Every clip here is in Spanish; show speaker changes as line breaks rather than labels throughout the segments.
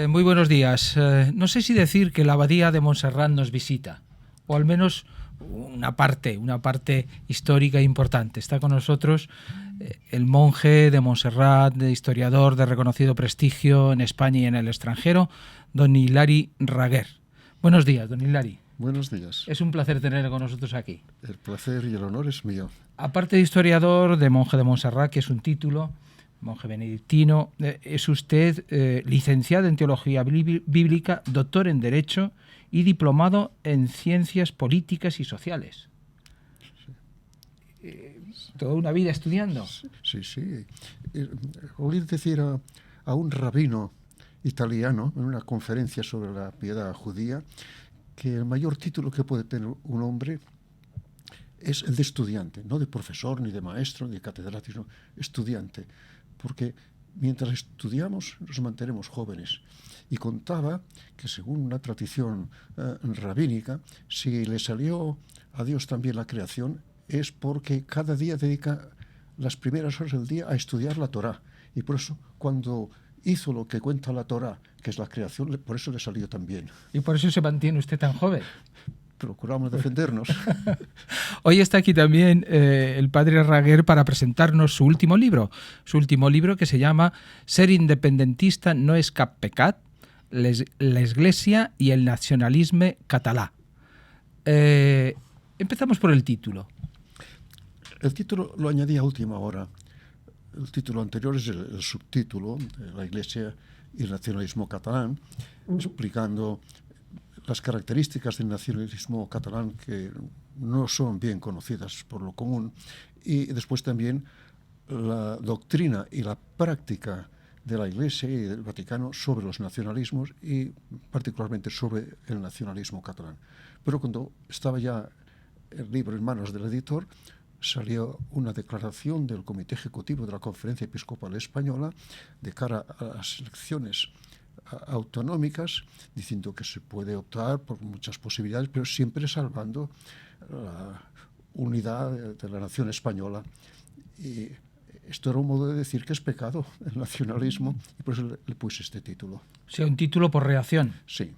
Muy buenos días. No sé si decir que la abadía de Montserrat nos visita, o al menos una parte histórica e importante. Está con nosotros el monje de Montserrat, de historiador de reconocido prestigio en España y en el extranjero, don Hilari Raguer. Buenos días, don Hilari.
Buenos días.
Es un placer tenerle con nosotros aquí.
El placer y el honor es mío.
Aparte de historiador, de monje de Montserrat, que es un título, monje benedictino, es usted licenciado en Teología Bíblica, doctor en Derecho y diplomado en Ciencias Políticas y Sociales. Toda una vida estudiando.
Sí. Oí decir a un rabino italiano en una conferencia sobre la piedad judía que el mayor título que puede tener un hombre es el de estudiante, no de profesor, ni de maestro, ni de catedrático, sino estudiante, porque mientras estudiamos nos mantenemos jóvenes. Y contaba que según una tradición rabínica, si le salió a Dios también la creación, es porque cada día dedica las primeras horas del día a estudiar la Torá. Y por eso cuando hizo lo que cuenta la Torá, que es la creación, por eso le salió tan bien.
Y por eso se mantiene usted tan joven.
Procuramos defendernos.
Hoy está aquí también el padre Raguer para presentarnos su último libro que se llama Ser independentista no es cap pecat, la Iglesia y el nacionalisme català. Empezamos por el título.
El título lo añadí a última hora. El título anterior es el subtítulo, La Iglesia y el nacionalismo catalán, explicando las características del nacionalismo catalán que no son bien conocidas por lo común, y después también la doctrina y la práctica de la Iglesia y del Vaticano sobre los nacionalismos y particularmente sobre el nacionalismo catalán. Pero cuando estaba ya el libro en manos del editor, salió una declaración del Comité Ejecutivo de la Conferencia Episcopal Española de cara a las elecciones autonómicas, diciendo que se puede optar por muchas posibilidades, pero siempre salvando la unidad de la nación española. Y esto era un modo de decir que es pecado el nacionalismo, y por eso le puse este título.
O sea, un título por reacción.
Sí.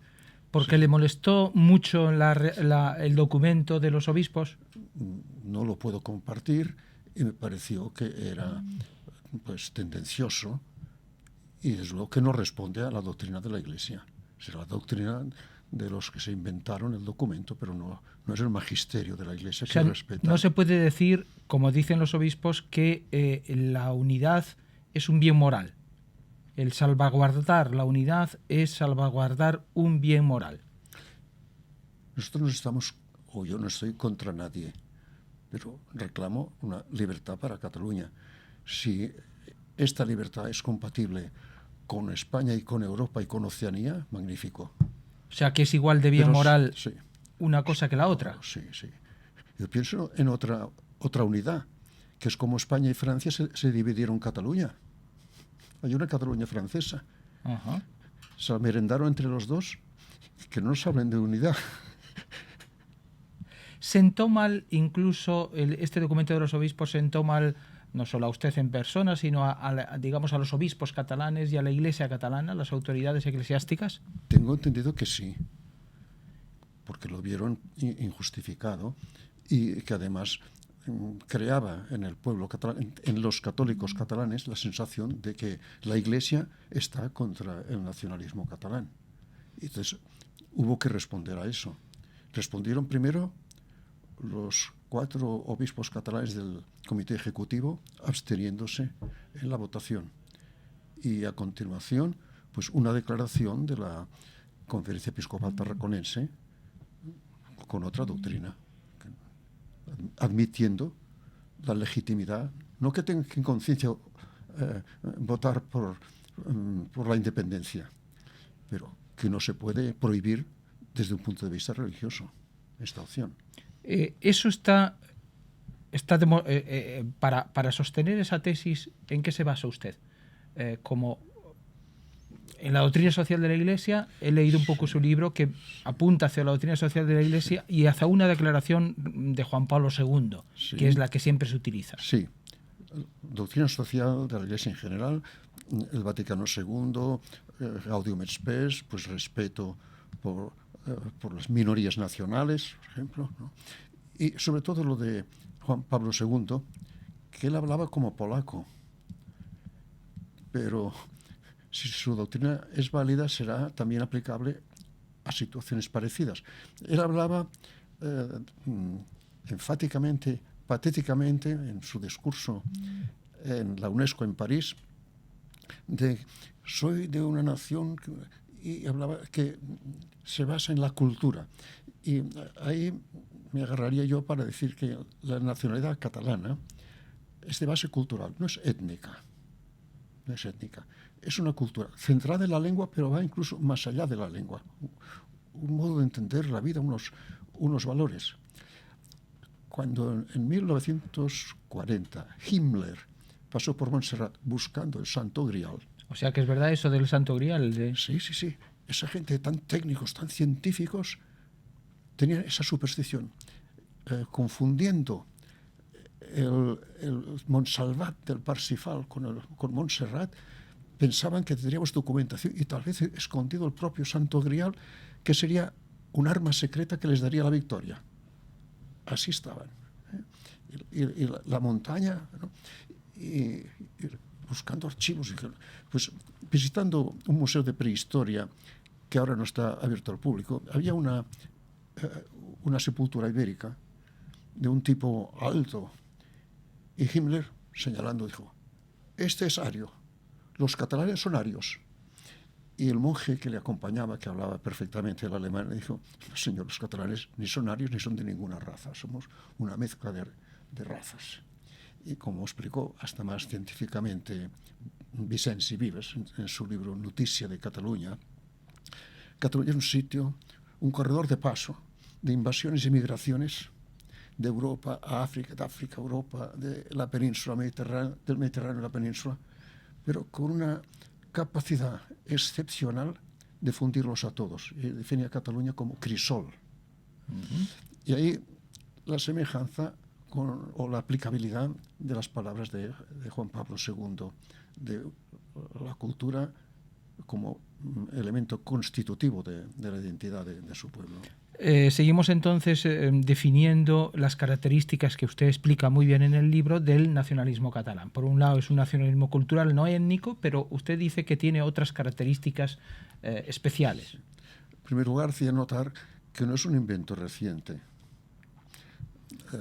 ¿Porque le molestó mucho el documento de los obispos?
No lo puedo compartir y me pareció que era tendencioso y desde luego que no responde a la doctrina de la Iglesia. Es la doctrina de los que se inventaron el documento, pero no es el magisterio de la Iglesia que respeta.
No se puede decir, como dicen los obispos, que la unidad es un bien moral. El salvaguardar la unidad es salvaguardar un bien moral.
Nosotros no estamos, o yo no estoy contra nadie, pero reclamo una libertad para Cataluña. Si esta libertad es compatible con España y con Europa y con Oceanía, magnífico.
O sea, que es igual de bien moral una cosa que la otra.
Sí. Yo pienso en otra unidad, que es como España y Francia se dividieron Cataluña. Hay una Cataluña francesa.
Ajá.
Se la merendaron entre los dos, que no nos hablen de unidad.
¿Sentó mal incluso este documento de los obispos, sentó mal no solo a usted en persona, sino a los obispos catalanes y a la Iglesia catalana, las autoridades eclesiásticas?
Tengo entendido que sí, porque lo vieron injustificado y que además creaba en el pueblo catalán, en los católicos catalanes, la sensación de que la Iglesia está contra el nacionalismo catalán. Y entonces hubo que responder a eso. Respondieron primero los 4 obispos catalanes del Comité Ejecutivo absteniéndose en la votación. Y a continuación, una declaración de la Conferencia Episcopal Tarraconense con otra doctrina, admitiendo la legitimidad, no que tengan en conciencia votar por la independencia, pero que no se puede prohibir desde un punto de vista religioso esta opción.
Eso para sostener esa tesis, ¿en qué se basa usted? Como en la doctrina social de la Iglesia, he leído un poco su libro que apunta hacia la doctrina social de la Iglesia y hacia una declaración de Juan Pablo II, que es la que siempre se utiliza.
Sí, doctrina social de la Iglesia en general, el Vaticano II, Gaudium et Spes, pues respeto por las minorías nacionales, por ejemplo, ¿no? Y sobre todo lo de Juan Pablo II, que él hablaba como polaco, pero si su doctrina es válida, será también aplicable a situaciones parecidas. Él hablaba enfáticamente, patéticamente, en su discurso en la UNESCO en París, de soy de una nación y hablaba que se basa en la cultura. Y ahí me agarraría yo para decir que la nacionalidad catalana es de base cultural, no es étnica. No es étnica. Es una cultura centrada en la lengua, pero va incluso más allá de la lengua. Un modo de entender la vida, unos valores. Cuando en 1940 Himmler pasó por Montserrat buscando el Santo Grial.
O sea que es verdad eso del Santo Grial.
Sí, sí, sí. Esa gente tan técnicos, tan científicos, tenían esa superstición, confundiendo el Montsalvat del Parsifal con Montserrat, pensaban que tendríamos documentación y tal vez escondido el propio Santo Grial, que sería un arma secreta que les daría la victoria. Así estaban. Y la montaña, ¿no? y buscando archivos, pues visitando un museo de prehistoria que ahora no está abierto al público, había una sepultura ibérica de un tipo alto, y Himmler, señalando, dijo: este es ario, los catalanes son arios. Y el monje que le acompañaba, que hablaba perfectamente el alemán, le dijo: señor, los catalanes ni son arios ni son de ninguna raza, somos una mezcla de razas. Y como explicó hasta más científicamente Vicenç Vives en su libro Noticia de Cataluña, Cataluña es un sitio, un corredor de paso de invasiones y migraciones de Europa a África, de África a Europa, de la península mediterránea, del Mediterráneo a la península, pero con una capacidad excepcional de fundirlos a todos. Y define a Cataluña como crisol. Y ahí la semejanza o la aplicabilidad de las palabras de Juan Pablo II, de la cultura como elemento constitutivo de la identidad de su pueblo.
Seguimos entonces definiendo las características que usted explica muy bien en el libro del nacionalismo catalán. Por un lado es un nacionalismo cultural no étnico, pero usted dice que tiene otras características especiales.
En primer lugar, hacía notar que no es un invento reciente.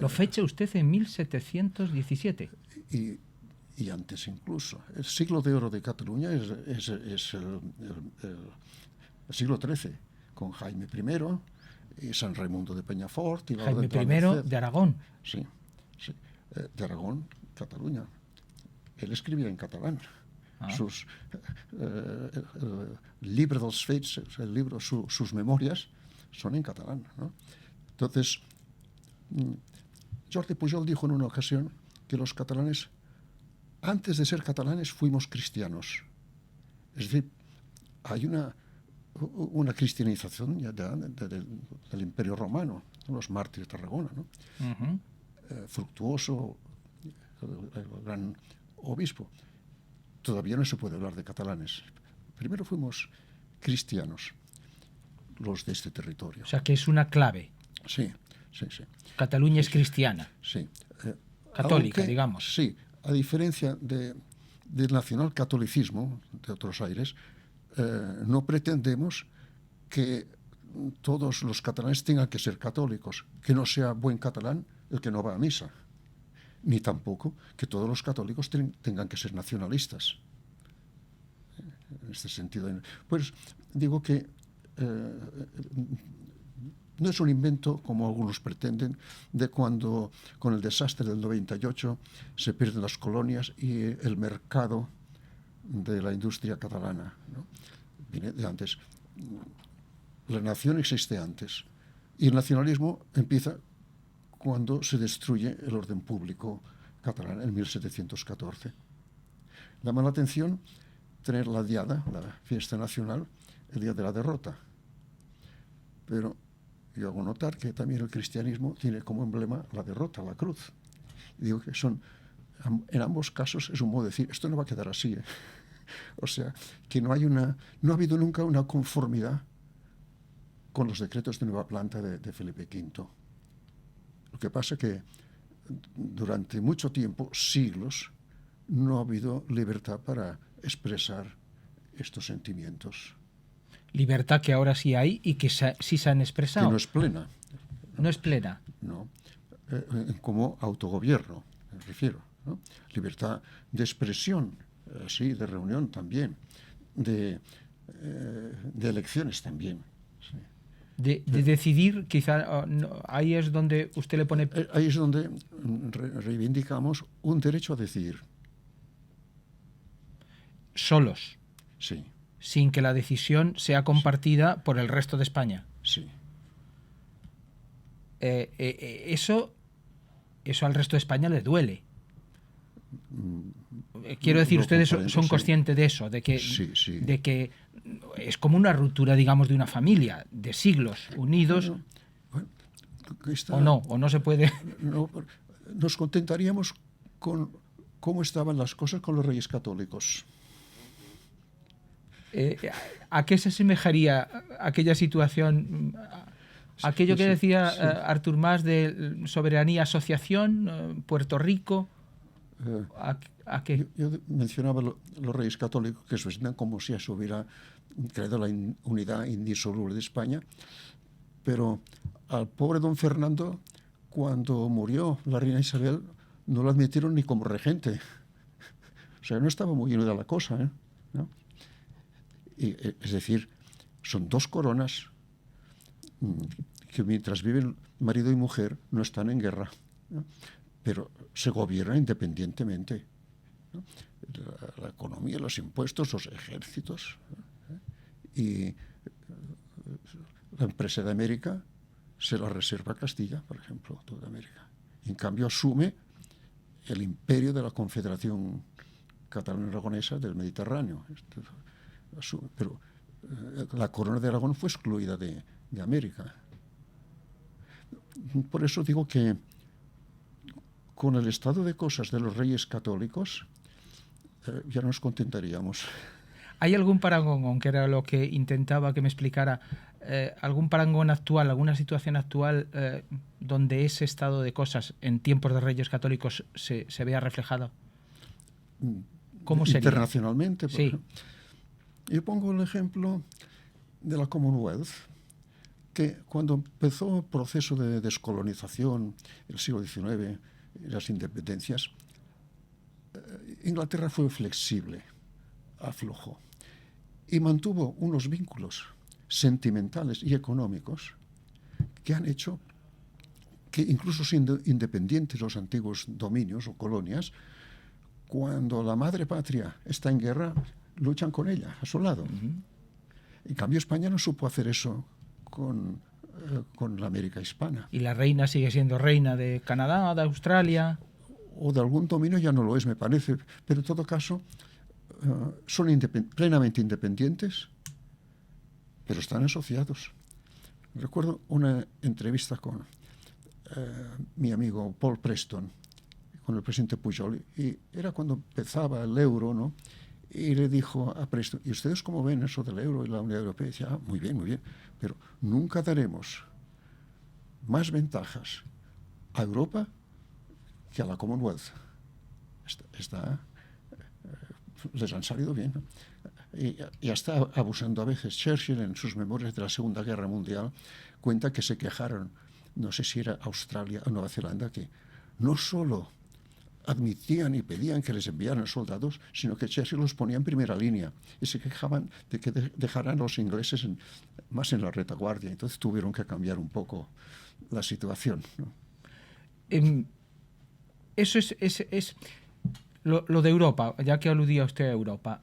Lo fecha usted en 1717.
Y antes incluso. El siglo de oro de Cataluña es el siglo XIII, con Jaime I y San Raimundo de Peñafort. Y
Jaime I de Aragón.
Sí, sí. De Aragón, Cataluña. Él escribía en catalán. Sus Llibre dels Fets, el libro, sus memorias, son en catalán, ¿no? Entonces, Jordi Pujol dijo en una ocasión que los catalanes, antes de ser catalanes, fuimos cristianos. Es decir, hay una cristianización ya del Imperio Romano, los mártires de Tarragona, ¿no? Fructuoso, el gran obispo. Todavía no se puede hablar de catalanes. Primero fuimos cristianos, los de este territorio.
O sea que es una clave.
Sí, sí, sí.
Cataluña es cristiana.
Sí.
Católica, digamos.
Sí, a diferencia del nacionalcatolicismo de otros aires, no pretendemos que todos los catalanes tengan que ser católicos, que no sea buen catalán el que no va a misa, ni tampoco que todos los católicos tengan que ser nacionalistas. En este sentido, pues digo que no es un invento, como algunos pretenden, de cuando con el desastre del 98 se pierden las colonias y el mercado de la industria catalana, ¿no? Viene de antes. La nación existe antes y el nacionalismo empieza cuando se destruye el orden público catalán en 1714. Llama la atención tener la diada, la fiesta nacional, el día de la derrota. Pero yo hago notar que también el cristianismo tiene como emblema la derrota, la cruz. Y digo que son En ambos casos es un modo de decir, esto no va a quedar así. O sea, que no ha habido nunca una conformidad con los decretos de nueva planta de Felipe V. Lo que pasa es que durante mucho tiempo, siglos, no ha habido libertad para expresar estos sentimientos.
Libertad que ahora sí hay y que sí se han expresado.
Que no es plena.
No es plena.
No. Como autogobierno, me refiero, ¿no? Libertad de expresión, sí, de reunión también, de elecciones también. Sí.
De decidir, quizá ahí es donde usted le pone...
Ahí es donde reivindicamos un derecho a decidir.
Solos.
Sí.
Sin que la decisión sea compartida por el resto de España.
Sí.
Eso al resto de España le duele. Quiero decir, ustedes son conscientes de eso, de que,
sí.
de que es como una ruptura, digamos, de una familia, de siglos unidos. Bueno, o no se puede.
No, nos contentaríamos con cómo estaban las cosas con los Reyes Católicos.
¿A qué se asemejaría aquella situación? Aquello que decía Artur Mas de soberanía, asociación, Puerto Rico. ¿A qué?
Yo mencionaba los Reyes Católicos, que se presentan como si se hubiera creado la unidad indisoluble de España, pero al pobre don Fernando, cuando murió la reina Isabel, no lo admitieron ni como regente. O sea, no estaba muy unida la cosa, ¿no? Y, es decir, son dos coronas que mientras viven marido y mujer no están en guerra, ¿no? Pero se gobiernan independientemente, ¿no? La economía, los impuestos, los ejércitos, ¿no? Y la empresa de América se la reserva Castilla, por ejemplo, toda América. En cambio asume el imperio de la Confederación Catalana-Aragonesa del Mediterráneo. Pero la corona de Aragón fue excluida de América. Por eso digo que con el estado de cosas de los reyes católicos ya nos contentaríamos.
¿Hay algún parangón, que era lo que intentaba que me explicara, algún parangón actual, alguna situación actual donde ese estado de cosas en tiempos de reyes católicos se vea reflejado? ¿Cómo sería?
Internacionalmente, por
sí.
ejemplo. Yo pongo el ejemplo de la Commonwealth, que cuando empezó el proceso de descolonización, el siglo XIX, las independencias, Inglaterra fue flexible, aflojó y mantuvo unos vínculos sentimentales y económicos que han hecho que, incluso siendo independientes los antiguos dominios o colonias, cuando la madre patria está en guerra, luchan con ella, a su lado. En cambio, España no supo hacer eso con la América hispana.
Y la reina sigue siendo reina de Canadá, de Australia.
O de algún dominio ya no lo es, me parece. Pero en todo caso, son plenamente independientes, pero están asociados. Recuerdo una entrevista con mi amigo Paul Preston, con el presidente Pujol, y era cuando empezaba el euro, ¿no? Y le dijo a Preston, ¿y ustedes cómo ven eso del euro y la Unión Europea? Y decía, muy bien, pero nunca daremos más ventajas a Europa que a la Commonwealth. Les han salido bien, ¿no? Y está abusando a veces. Churchill, en sus memorias de la Segunda Guerra Mundial, cuenta que se quejaron, no sé si era Australia o Nueva Zelanda, que no solo admitían y pedían que les enviaran soldados, sino que Churchill los ponía en primera línea y se quejaban de que dejaran a los ingleses más en la retaguardia. Entonces tuvieron que cambiar un poco la situación, ¿no?
Eso es lo de Europa, ya que aludía usted a Europa.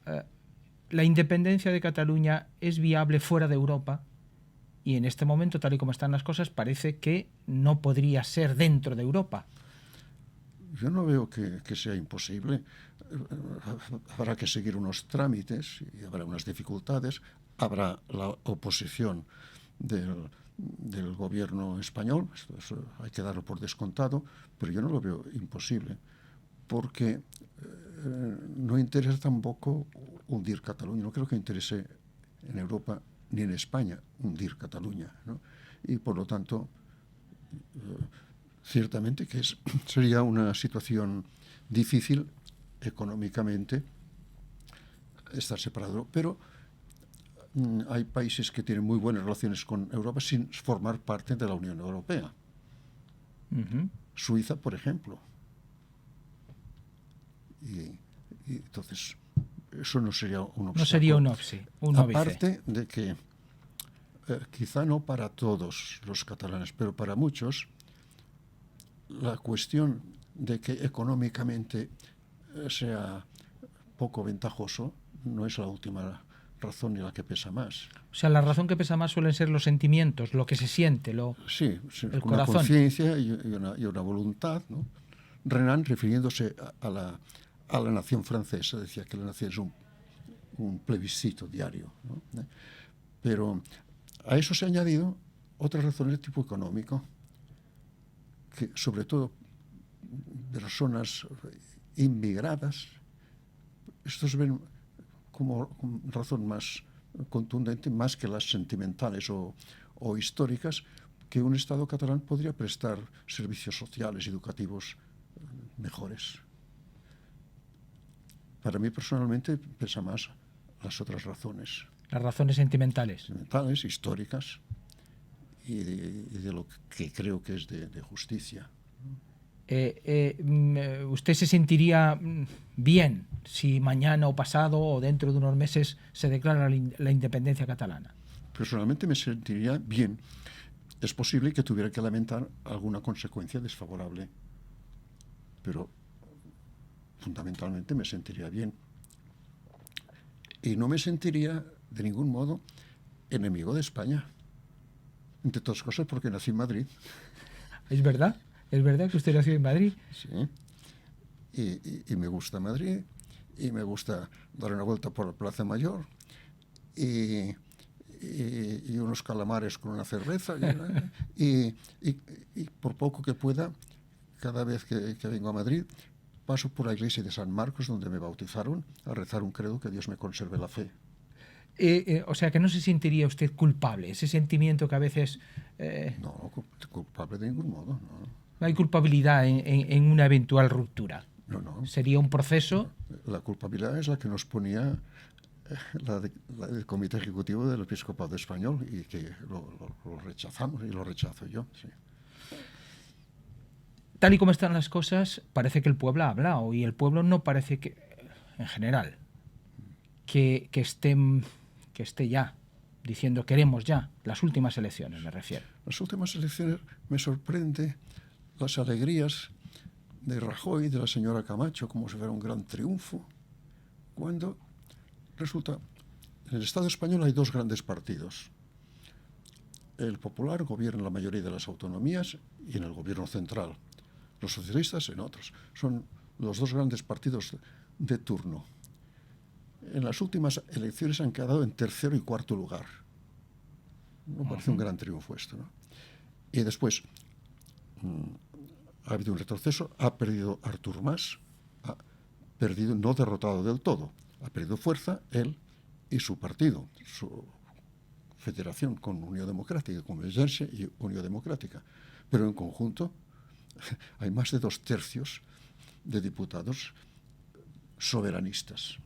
La independencia de Cataluña es viable fuera de Europa y en este momento, tal y como están las cosas, parece que no podría ser dentro de Europa.
Yo no veo que sea imposible. Habrá que seguir unos trámites y habrá unas dificultades. Habrá la oposición del gobierno español, eso hay que darlo por descontado, pero yo no lo veo imposible. porque no interesa tampoco hundir Cataluña. No creo que interese en Europa ni en España hundir Cataluña, ¿no? Y por lo tanto, ciertamente que sería una situación difícil económicamente estar separado, pero hay países que tienen muy buenas relaciones con Europa sin formar parte de la Unión Europea. Suiza, por ejemplo. Y entonces, eso no sería un obstáculo.
No sería un óbice.
Aparte de que, quizá no para todos los catalanes, pero para muchos, la cuestión de que económicamente sea poco ventajoso no es la última razón ni la que pesa más.
O sea, la razón que pesa más suelen ser los sentimientos, lo que se siente,
sí,
el
una
corazón.
conciencia y una voluntad, ¿no? Renan, refiriéndose a la nación francesa, decía que la nación es un plebiscito diario, ¿no? Pero a eso se ha añadido otras razones de tipo económico, que sobre todo personas inmigradas, estos ven como razón más contundente, más que las sentimentales o históricas, que un Estado catalán podría prestar servicios sociales y educativos mejores. Para mí personalmente pesa más las otras razones.
Las razones sentimentales.
Sentimentales, históricas y de lo que creo que es de justicia.
¿Usted se sentiría bien si mañana o pasado o dentro de unos meses se declara la independencia catalana?
Personalmente me sentiría bien. Es posible que tuviera que lamentar alguna consecuencia desfavorable, pero fundamentalmente me sentiría bien. Y no me sentiría de ningún modo enemigo de España. Entre otras cosas porque nací en Madrid.
¿Es verdad? ¿Es verdad que usted nació en Madrid?
Sí. Y me gusta Madrid, y me gusta dar una vuelta por la Plaza Mayor, y unos calamares con una cerveza, y por poco que pueda, cada vez que vengo a Madrid, paso por la iglesia de San Marcos, donde me bautizaron, a rezar un credo que Dios me conserve la fe.
O sea, que no se sentiría usted culpable, ese sentimiento que a veces...
No, culpable de ningún modo, no.
No hay culpabilidad en una eventual ruptura.
No.
Sería un proceso...
La culpabilidad es la que nos ponía el Comité Ejecutivo del Episcopado Español, y que lo rechazamos, y lo rechazo yo, sí.
Tal y como están las cosas, parece que el pueblo ha hablado, y el pueblo no parece que, en general, que esté ya diciendo queremos ya las últimas elecciones, me refiero.
Las últimas elecciones me sorprende las alegrías de Rajoy y de la señora Camacho, como si fuera un gran triunfo, cuando resulta, en el Estado español hay dos grandes partidos. El Popular gobierna en la mayoría de las autonomías y en el gobierno central. Los socialistas en otros. Son los dos grandes partidos de turno. En las últimas elecciones han quedado en tercero y cuarto lugar. Me parece un gran triunfo esto, ¿no? Y después ha habido un retroceso, ha perdido Artur Mas, ha perdido, no derrotado del todo, ha perdido fuerza él y su partido, su federación con Unión Democrática, Convergencia y Unión Democrática. Pero en conjunto hay más de 2/3 de diputados soberanistas.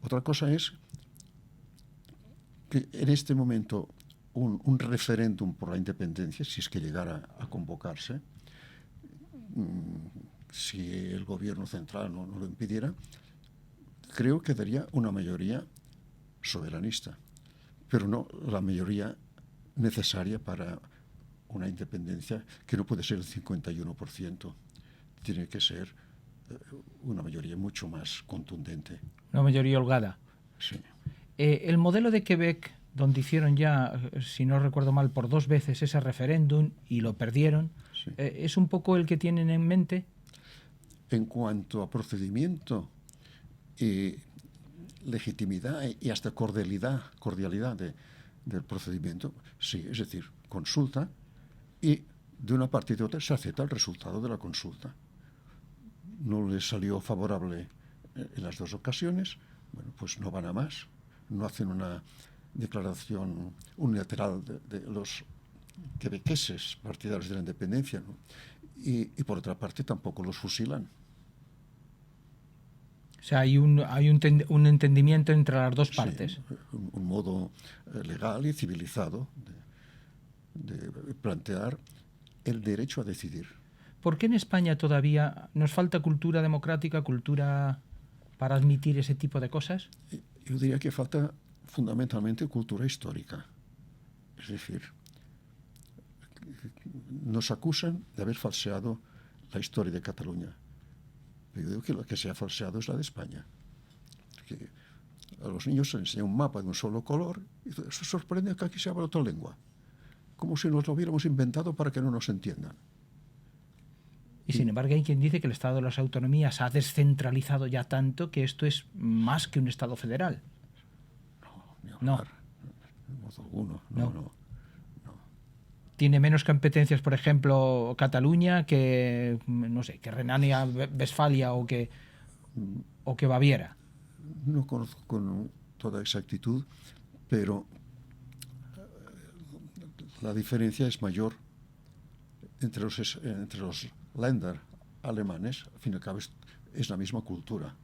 Otra cosa es que en este momento un referéndum por la independencia, si es que llegara a convocarse, si el gobierno central no lo impidiera, creo que daría una mayoría soberanista, pero no la mayoría necesaria para una independencia, que no puede ser el 51%, tiene que ser una mayoría mucho más contundente.
Una mayoría holgada.
Sí.
El modelo de Quebec, donde hicieron ya, si no recuerdo mal, por 2 veces ese referéndum y lo perdieron, sí. ¿Es un poco el que tienen en mente?
En cuanto a procedimiento y legitimidad y hasta cordialidad del procedimiento, sí, es decir, consulta, y de una parte y de otra se acepta el resultado de la consulta. no les salió favorable en las dos ocasiones, bueno, pues no van a más, no hacen una declaración unilateral de los quebequeses partidarios de la independencia, ¿no? Y por otra parte tampoco los fusilan.
O sea, hay un entendimiento entre las dos partes.
Sí, un modo legal y civilizado de plantear el derecho a decidir.
¿Por qué en España todavía nos falta cultura democrática, cultura para admitir ese tipo de cosas?
Yo diría que falta fundamentalmente cultura histórica. Es decir, nos acusan de haber falseado la historia de Cataluña. Yo digo que lo que se ha falseado es la de España. Que a los niños se les enseña un mapa de un solo color y eso sorprende que aquí se habla otra lengua. Como si nos lo hubiéramos inventado para que no nos entiendan.
Y sin embargo hay quien dice que el Estado de las Autonomías ha descentralizado ya tanto que esto es más que un Estado federal.
No, ni
No.
hablar. De modo alguno. No.
Tiene menos competencias, por ejemplo, Cataluña que, no sé, que Renania-Westfalia o que Baviera.
No conozco con toda exactitud, pero la diferencia es mayor entre los Länder alemanes. Al fin y al cabo es la misma cultura,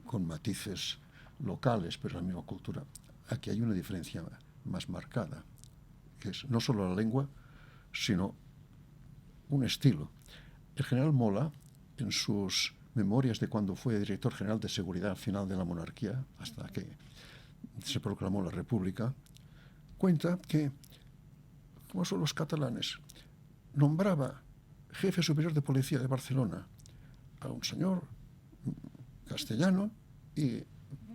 con matices locales, pero la misma cultura. Aquí hay una diferencia más marcada, que es no solo la lengua, sino un estilo. El general Mola, en sus memorias de cuando fue director general de seguridad al final de la monarquía, hasta que se proclamó la República, cuenta que, como son los catalanes, nombraba jefe superior de policía de Barcelona a un señor castellano y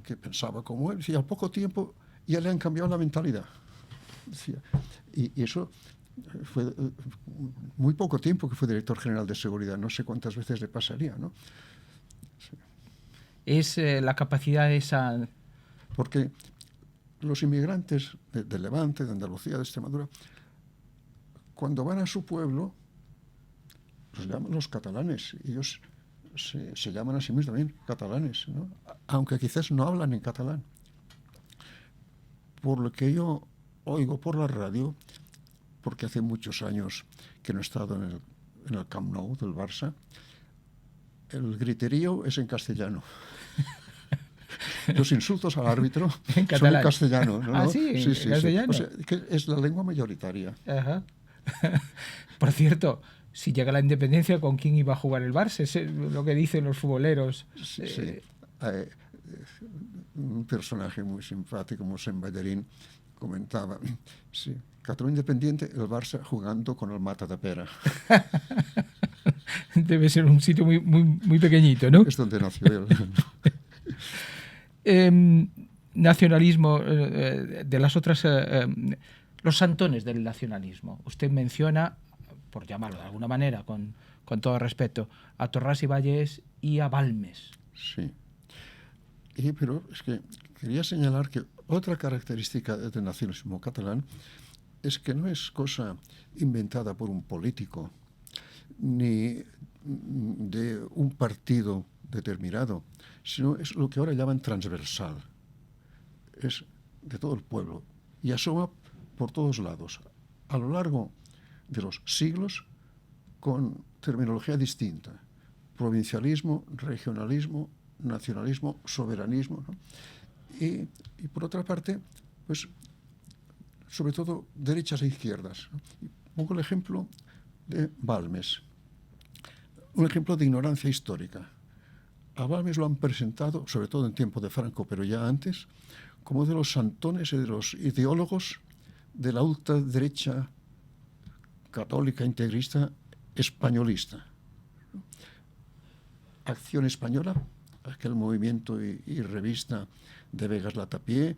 que pensaba como él, y al poco tiempo ya le han cambiado la mentalidad. Y eso fue muy poco tiempo que fue director general de seguridad, no sé cuántas veces le pasaría, ¿no? Sí.
Es la capacidad esa...
Porque los inmigrantes de Levante, de Andalucía, de Extremadura, cuando van a su pueblo, los llaman los catalanes. Ellos se llaman a sí mismos también catalanes, ¿no? Aunque quizás no hablan en catalán. Por lo que yo oigo por la radio, porque hace muchos años que no he estado en el Camp Nou del Barça, el griterío es en castellano. Los insultos al árbitro son en castellano, ¿no?
Ah, sí, en castellano.
Sí. O sea, que es la lengua mayoritaria.
Ajá. Por cierto, si llega la independencia, ¿con quién iba a jugar el Barça? Es lo que dicen los futboleros.
Sí. Un personaje muy simpático, Mossèn Ballarín, comentaba, sí, Cataluña Independiente, el Barça jugando con el Matadepera.
Debe ser un sitio muy, muy, muy pequeñito, ¿no?
Es donde nació
él. Nacionalismo, de las otras... los santones del nacionalismo. Usted menciona, por llamarlo de alguna manera, con todo respeto, a Torras y Vallès y a Balmes.
Sí. Pero es que quería señalar que otra característica del nacionalismo catalán es que no es cosa inventada por un político ni de un partido determinado, sino es lo que ahora llaman transversal. Es de todo el pueblo y asoma por todos lados, a lo largo de los siglos, con terminología distinta: provincialismo, regionalismo, nacionalismo, soberanismo, ¿no? Y por otra parte, pues sobre todo derechas e izquierdas, ¿no? Y pongo el ejemplo de Balmes, un ejemplo de ignorancia histórica. A Balmes lo han presentado, sobre todo en tiempo de Franco, pero ya antes, como de los santones y de los ideólogos de la ultraderecha católica integrista españolista. Acción Española, aquel movimiento y revista de Vegas Latapié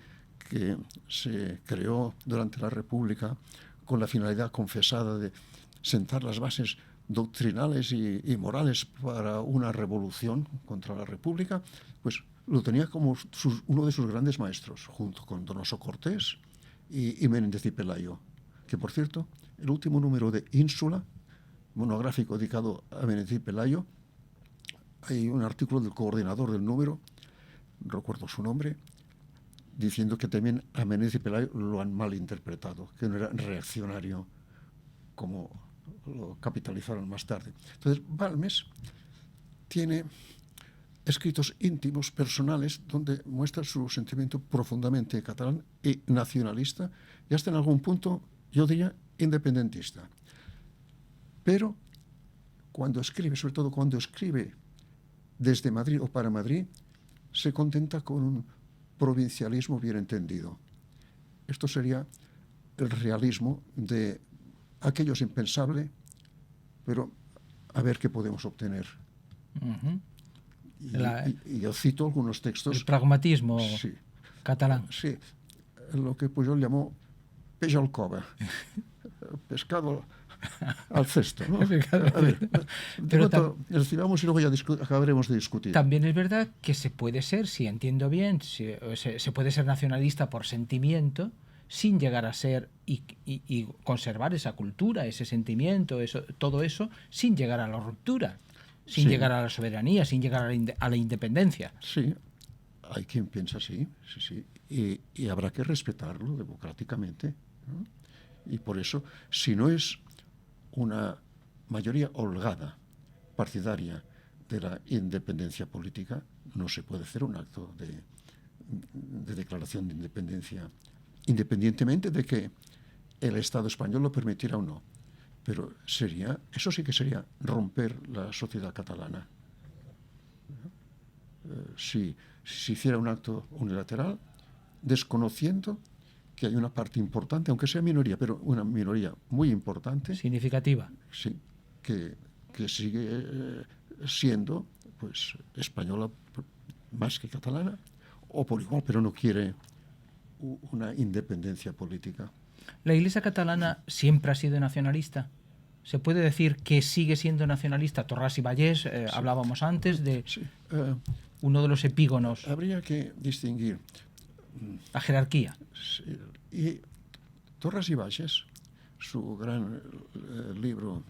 que se creó durante la República con la finalidad confesada de sentar las bases doctrinales y morales para una revolución contra la República, pues lo tenía como uno de sus grandes maestros, junto con Donoso Cortés y Menéndez y Pelayo, que por cierto, el último número de Ínsula, monográfico dedicado a Menéndez y Pelayo, hay un artículo del coordinador del Número, no recuerdo su nombre, diciendo que también a Menéndez y Pelayo lo han malinterpretado, que no era reaccionario como lo capitalizaron más tarde. Entonces, Balmes tiene escritos íntimos, personales, donde muestra su sentimiento profundamente catalán y nacionalista, y hasta en algún punto, yo diría, independentista. Pero cuando escribe, sobre todo cuando escribe desde Madrid o para Madrid, se contenta con un provincialismo bien entendido. Esto sería el realismo de aquello es impensable, pero a ver qué podemos obtener. Y yo cito algunos textos.
El pragmatismo
sí,
catalán.
Sí, lo que Pujol llamó peix al cova, pescado al cesto, ¿no? A ver, pero recibamos y luego ya acabaremos de discutir.
También es verdad que se puede ser, si entiendo bien, se puede ser nacionalista por sentimiento, sin llegar a ser y conservar esa cultura, ese sentimiento, todo eso, sin llegar a la ruptura, sin llegar a la soberanía, sin llegar a la independencia.
Sí, hay quien piensa así, sí. Y habrá que respetarlo democráticamente, ¿no? Y por eso, si no es una mayoría holgada, partidaria de la independencia política, no se puede hacer un acto de declaración de independencia, independientemente de que el Estado español lo permitiera o no. Pero eso sí que sería romper la sociedad catalana. Si hiciera un acto unilateral, desconociendo que hay una parte importante, aunque sea minoría, pero una minoría muy importante,
significativa,
sí, que sigue siendo pues española más que catalana, o por igual, pero no quiere una independencia política.
¿La Iglesia catalana siempre ha sido nacionalista? ¿Se puede decir que sigue siendo nacionalista? Torras y Vallès, hablábamos antes de uno de los epígonos.
Habría que distinguir
la jerarquía.
Y Torras y Vallès, su gran libro,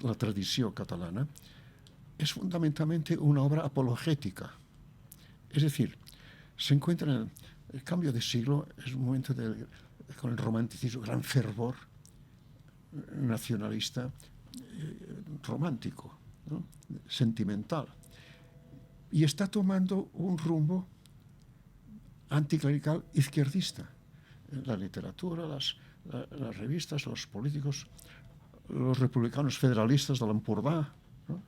La tradición catalana, es fundamentalmente una obra apologética. Es decir, se encuentra en el cambio de siglo, es un momento con el romanticismo, gran fervor nacionalista, romántico, ¿no? Sentimental. Y está tomando un rumbo anticlerical izquierdista. La literatura, las revistas, los políticos, los republicanos federalistas de l'Empordà, ¿no?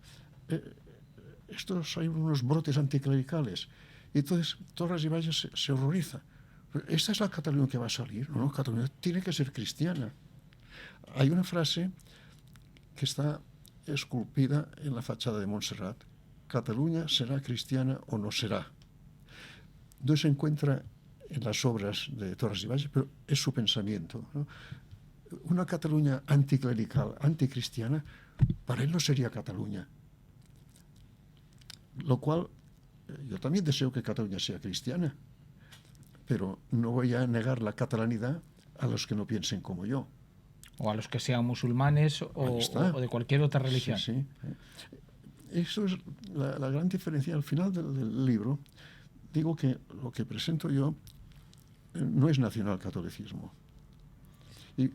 Estos hay unos brotes anticlericales. Y entonces Torras y Vallès se horroriza. ¿Esta es la Cataluña que va a salir? No, Cataluña tiene que ser cristiana. Hay una frase que está esculpida en la fachada de Montserrat: Cataluña será cristiana o no será. No se encuentra en las obras de Torras y Vallès, pero es su pensamiento, ¿no? Una Cataluña anticlerical, anticristiana, para él no sería Cataluña. Lo cual, yo también deseo que Cataluña sea cristiana, pero no voy a negar la catalanidad a los que no piensen como yo.
O a los que sean musulmanes o de cualquier otra religión.
Sí. Eso es la gran diferencia. Al final del libro digo que lo que presento yo no es nacionalcatolicismo. Y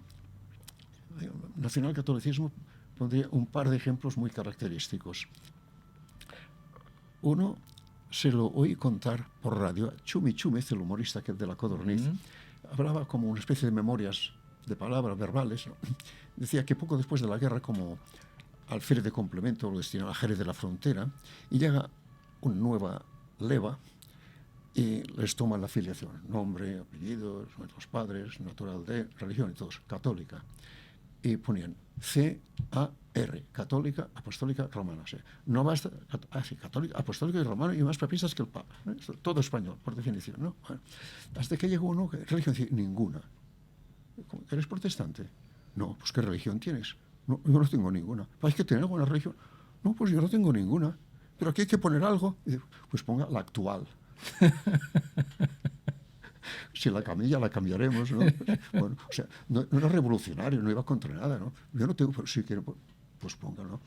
nacionalcatolicismo pondría un par de ejemplos muy característicos. Uno se lo oí contar por radio. Chumi Chúmez, el humorista que es de la Codorniz, hablaba como una especie de memorias de palabras verbales, ¿no? Decía que poco después de la guerra, como alférez de complemento, lo destinaba a Jerez de la Frontera, y llega una nueva leva y les toma la filiación, nombre, apellidos, los padres, natural de, religión y todos, católica. Y ponían C-A-R, católica, apostólica, romana. O sea, no basta, católica, apostólica y romana, y más papistas que el Papa, ¿no? Todo español, por definición, ¿no? Bueno, hasta que llegó uno, que religión, ninguna. ¿Eres protestante? No, pues ¿qué religión tienes? No, yo no tengo ninguna. ¿Hay que tener alguna religión? No, pues yo no tengo ninguna. Pero aquí hay que poner algo. Y digo, pues ponga la actual. Si la cambia, la cambiaremos, ¿no? Bueno, o sea, no era revolucionario, no iba contra nada, ¿no? Yo no tengo, pero si quiero, pues ponga, ¿no?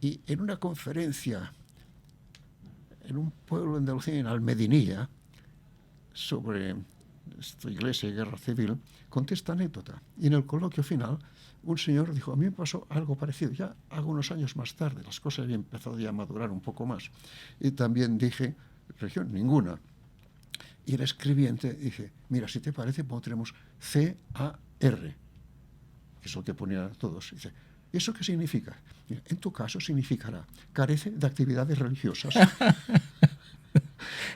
Y en una conferencia en un pueblo de Andalucía, en Almedinilla, sobre esta iglesia y guerra civil, conté esta anécdota. Y en el coloquio final, un señor dijo, a mí me pasó algo parecido, ya algunos años más tarde, las cosas habían empezado ya a madurar un poco más. Y también dije, religión, ninguna. Y el escribiente dije, mira, si te parece, pondremos CAR, que es lo que ponían todos. Dice, ¿eso qué significa? Mira, en tu caso significará, carece de actividades religiosas.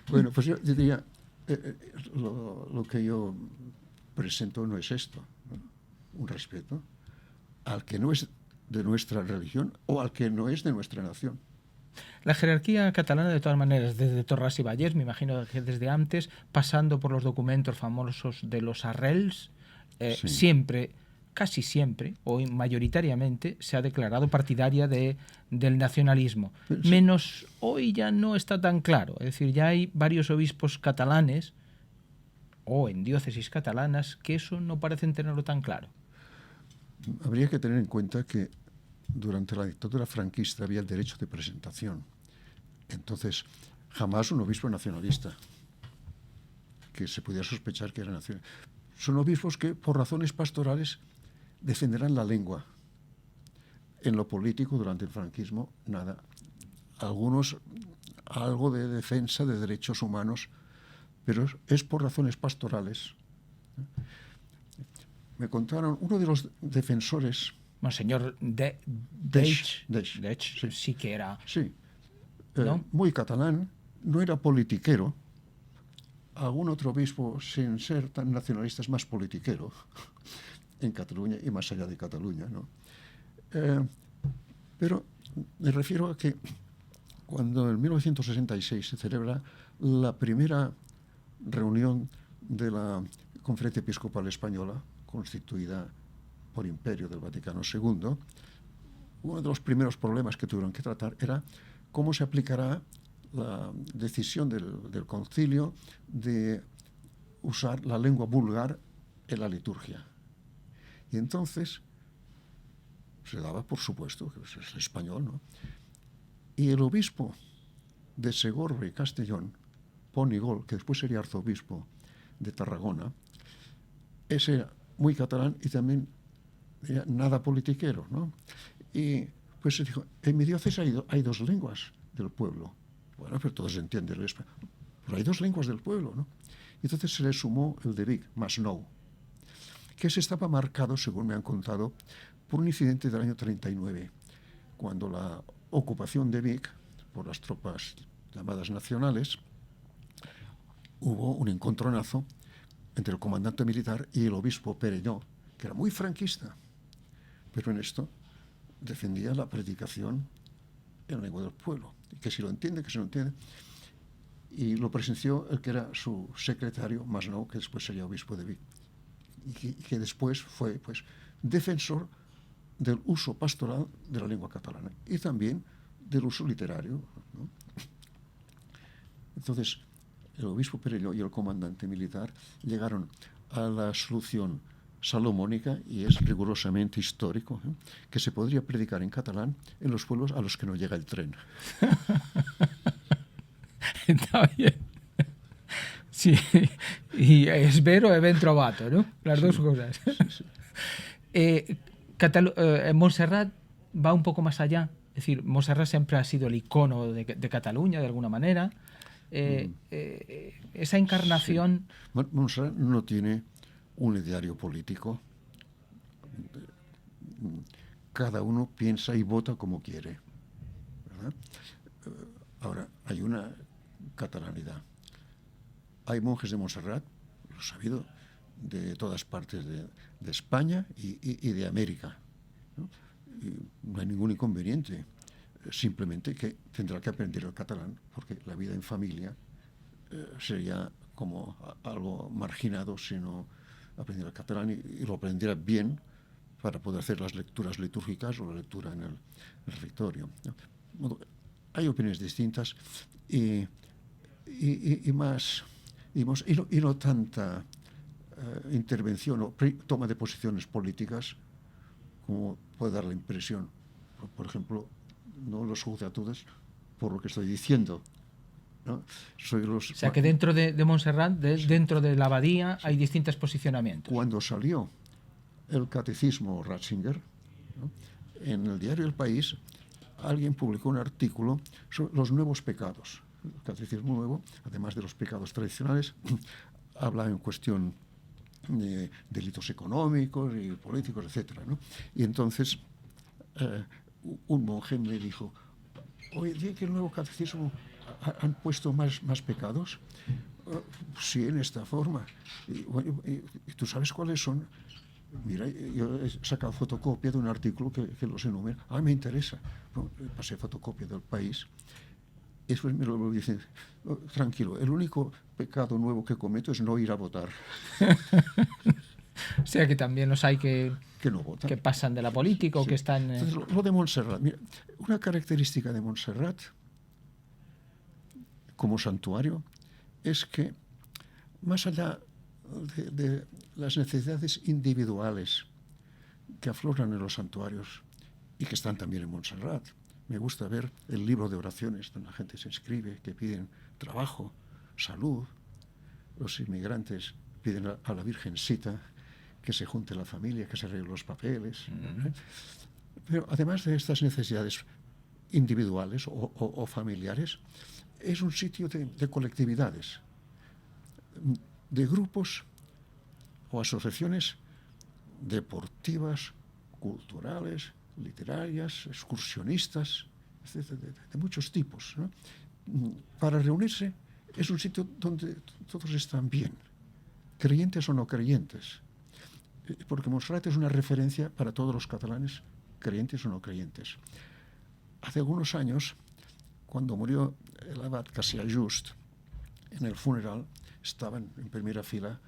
Bueno, pues yo diría, lo que yo presento no es esto, ¿no? Un respeto al que no es de nuestra religión o al que no es de nuestra nación.
La jerarquía catalana, de todas maneras, desde Torras y Vallès, me imagino que desde antes, pasando por los documentos famosos de los arrels,
Sí.
siempre, casi siempre, o mayoritariamente, se ha declarado partidaria del nacionalismo.
Sí.
Menos hoy ya no está tan claro. Es decir, ya hay varios obispos catalanes, o en diócesis catalanas, que eso no parecen tenerlo tan claro.
Habría que tener en cuenta que durante la dictadura franquista había el derecho de presentación. Entonces, jamás un obispo nacionalista, que se podía sospechar que era nacionalista. Son obispos que, por razones pastorales, defenderán la lengua. En lo político, durante el franquismo, nada. Algunos, algo de defensa de derechos humanos, pero es por razones pastorales. Me contaron, uno de los defensores...
Monseñor
Deix,
sí que era...
Sí,
¿no?
Muy catalán, no era politiquero. Algún otro obispo, sin ser tan nacionalista, es más politiquero en Cataluña y más allá de Cataluña, ¿no? Pero me refiero a que cuando en 1966 se celebra la primera reunión de la Conferencia Episcopal Española, constituida por imperio del Vaticano II, uno de los primeros problemas que tuvieron que tratar era cómo se aplicará la decisión del concilio de usar la lengua vulgar en la liturgia. Y entonces se daba, por supuesto, que es el español, ¿no? Y el obispo de Segorbe y Castellón, Ponigol, que después sería arzobispo de Tarragona, ese muy catalán y también nada politiquero, ¿no? Y pues se dijo, en mi diócesis hay dos lenguas del pueblo. Bueno, pero todos entienden el español. Pero hay dos lenguas del pueblo, ¿no? Y entonces se le sumó el de Vic, Masnou, que se estaba marcado, según me han contado, por un incidente del año 39, cuando la ocupación de Vic por las tropas llamadas nacionales, hubo un encontronazo entre el comandante militar y el obispo Perelló, que era muy franquista, pero en esto defendía la predicación en la lengua del pueblo, que si lo entiende, que si no entiende. Y lo presenció el que era su secretario, Masnou, que después sería obispo de Vic, y que después fue, pues, defensor del uso pastoral de la lengua catalana y también del uso literario, ¿no? Entonces, el obispo Perelló y el comandante militar llegaron a la solución salomónica, y es rigurosamente histórico, que se podría predicar en catalán en los pueblos a los que no llega el tren.
Está bien. Sí, y es vero e ben trovato, ¿no? Las dos cosas. Sí. Montserrat va un poco más allá. Es decir, Montserrat siempre ha sido el icono de Cataluña, de alguna manera. Esa encarnación...
Sí. Montserrat no tiene un ideario político. Cada uno piensa y vota como quiere, ¿verdad? Ahora, hay una catalanidad. Hay monjes de Montserrat, lo he sabido, de todas partes de España y de América, ¿no? Y no hay ningún inconveniente, simplemente que tendrá que aprender el catalán, porque la vida en familia sería como algo marginado si no aprendiera el catalán y lo aprendiera bien para poder hacer las lecturas litúrgicas o la lectura en el refectorio, ¿no? Bueno, hay opiniones distintas y no tanta intervención o toma de posiciones políticas como puede dar la impresión, por ejemplo, no los juzgue a todos por lo que estoy diciendo, ¿no?
O sea que dentro de Montserrat, dentro de la abadía, hay distintos posicionamientos.
Cuando salió el catecismo Ratzinger, ¿no?, en el diario El País, alguien publicó un artículo sobre los nuevos pecados. El catecismo nuevo, además de los pecados tradicionales, habla en cuestión de delitos económicos y políticos, etcétera, ¿no? Y entonces un monje me dijo: oye, que el nuevo catecismo han puesto más pecados. Sí, en esta forma. ¿Y tú sabes cuáles son? Mira, yo he sacado fotocopia de un artículo que los enumera. Me interesa. Bueno, pasé fotocopia del País. Y después me lo dicen: tranquilo, el único pecado nuevo que cometo es no ir a votar.
O sea que también los hay que
no votan,
que pasan de la política, sí, o que están...
Entonces, lo de Montserrat. Mira, una característica de Montserrat como santuario es que, más allá de las necesidades individuales que afloran en los santuarios y que están también en Montserrat, me gusta ver el libro de oraciones donde la gente se inscribe, que piden trabajo, salud. Los inmigrantes piden a la Virgencita que se junte la familia, que se arreglen los papeles. Pero además de estas necesidades individuales o familiares, es un sitio de colectividades, de grupos o asociaciones deportivas, culturales, literarias, excursionistas, de muchos tipos, ¿no? Para reunirse es un sitio donde todos están bien, creyentes o no creyentes, porque Montserrat es una referencia para todos los catalanes, creyentes o no creyentes. Hace algunos años, cuando murió el abad Cassià Just, en el funeral estaban en primera fila